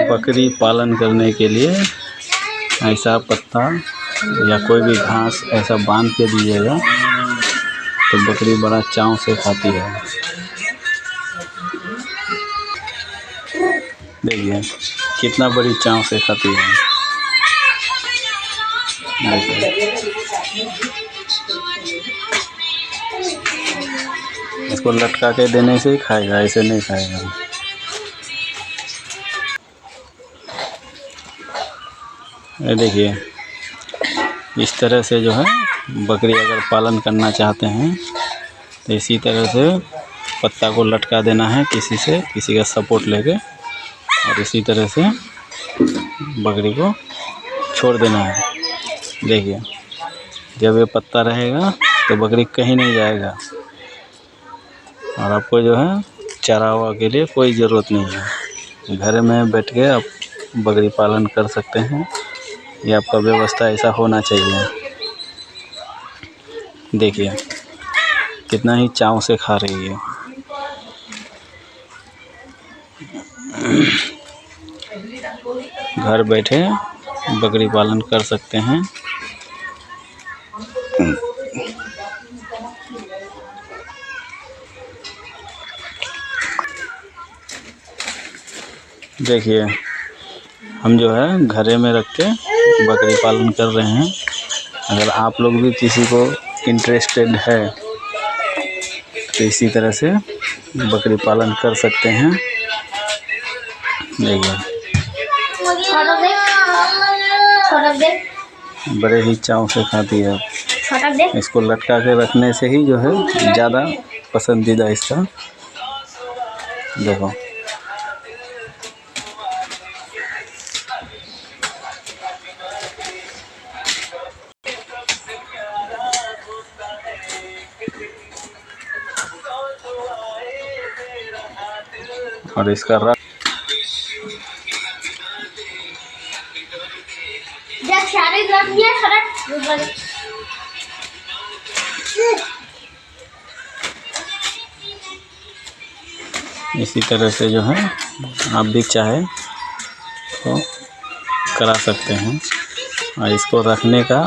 बकरी पालन करने के लिए ऐसा पत्ता या कोई भी घास ऐसा बांध के दीजिएगा तो बकरी बड़ा चाव से खाती है। देखिए कितना बड़ी चाव से खाती है। देखिए इसको लटका के देने से ही खाएगा, ऐसे नहीं खाएगा। ये देखिए इस तरह से जो है बकरी अगर पालन करना चाहते हैं तो इसी तरह से पत्ता को लटका देना है किसी से, किसी का सपोर्ट लेके, और इसी तरह से बकरी को छोड़ देना है। देखिए जब ये पत्ता रहेगा तो बकरी कहीं नहीं जाएगा और आपको जो है चरावा के लिए कोई ज़रूरत नहीं है। घर में बैठ के आप बकरी पालन कर सकते हैं। ये आपका व्यवस्था ऐसा होना चाहिए। देखिए कितना ही चाव से खा रही है। घर बैठे बकरी पालन कर सकते हैं। देखिए हम जो है घरे में रख के बकरी पालन कर रहे हैं। अगर आप लोग भी किसी को इंटरेस्टेड है तो इसी तरह से बकरी पालन कर सकते हैं। देखिए बड़े ही चाव से खाती है। इसको लटका के रखने से ही जो है ज़्यादा पसंदीदा इसका। देखो और इसका रंग इसी तरह से जो है आप भी चाहे तो करा सकते हैं। और इसको रखने का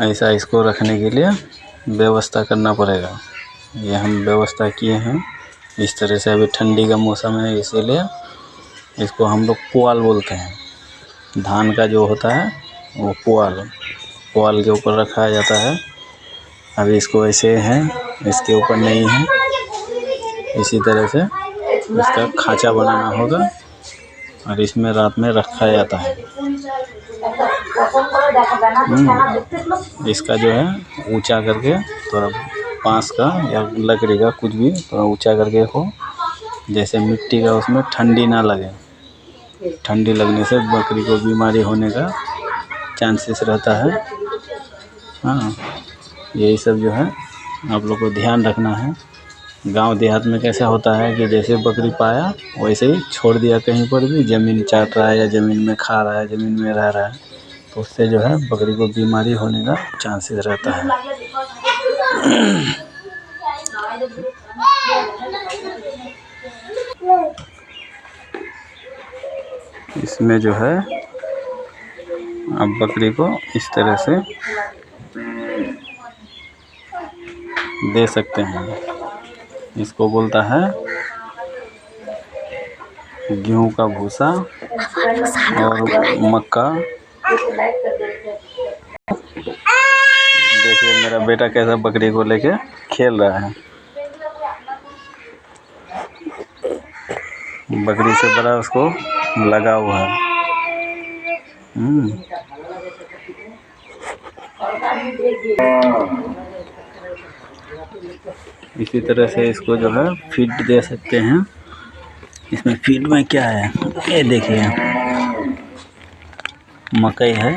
ऐसा इसको रखने के लिए व्यवस्था करना पड़ेगा। ये हम व्यवस्था किए हैं इस तरह से। अभी ठंडी का मौसम है इसीलिए इसको हम लोग पुआल बोलते हैं। धान का जो होता है वो पुआल के ऊपर रखा जाता है। अभी इसको ऐसे है, इसके ऊपर नहीं है। इसी तरह से इसका खांचा बनाना होगा और इसमें रात में रखा जाता है। इसका जो है ऊंचा करके थोड़ा बांस का या लकड़ी का कुछ भी थोड़ा ऊंचा करके हो, जैसे मिट्टी का, उसमें ठंडी ना लगे। ठंडी लगने से बकरी को बीमारी होने का चांसेस रहता है। हाँ, यही सब जो है आप लोग को ध्यान रखना है। गांव देहात में कैसा होता है कि जैसे बकरी पाया वैसे ही छोड़ दिया, कहीं पर भी ज़मीन चाट रहा है या ज़मीन में खा रहा है, ज़मीन में रह रहा है, तो उससे जो है बकरी को बीमारी होने का चांसेस रहता है। इसमें जो है आप बकरी को इस तरह से दे सकते हैं। इसको बोलता है गेहूं का भूसा और मक्का। देखिए मेरा बेटा कैसा बकरी को लेके खेल रहा है। बकरी से बड़ा उसको लगा हुआ है। इसी तरह से इसको जो है फीड दे सकते हैं। इसमें फीड में क्या है ये देखिए, मकई है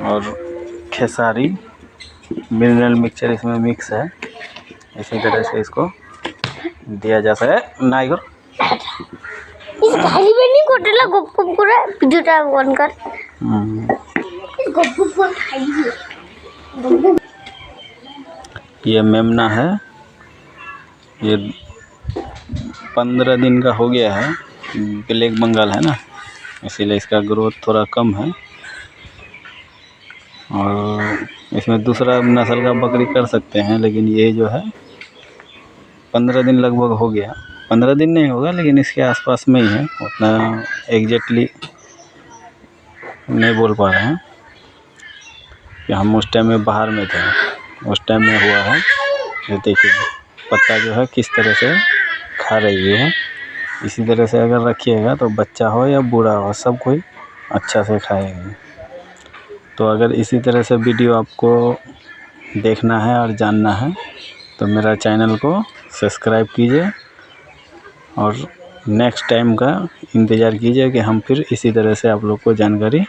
और खेसारी मिनरल मिक्सचर इसमें मिक्स है। इसी तरह से इसको दिया जाता है। नाइगर ये मेमना है, ये 15 दिन का हो गया है। ब्लैक बंगाल है ना, इसीलिए इसका ग्रोथ थोड़ा कम है। और इसमें दूसरा नस्ल का बकरी कर सकते हैं, लेकिन ये जो है 15 दिन लगभग हो गया। 15 दिन नहीं होगा, लेकिन इसके आसपास में ही है, उतना एग्जैक्टली नहीं बोल पा रहे हैं कि हम उस टाइम में बाहर में थे, उस टाइम में हुआ है। ये देखिए पत्ता जो है किस तरह से खा रही है। इसी तरह से अगर रखिएगा तो बच्चा हो या बूढ़ा हो, सब कोई अच्छा से खाएगा। तो अगर इसी तरह से वीडियो आपको देखना है और जानना है तो मेरा चैनल को सब्सक्राइब कीजिए और नेक्स्ट टाइम का इंतज़ार कीजिए कि हम फिर इसी तरह से आप लोग को जानकारी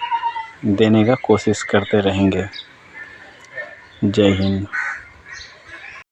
देने का कोशिश करते रहेंगे। जय हिंद।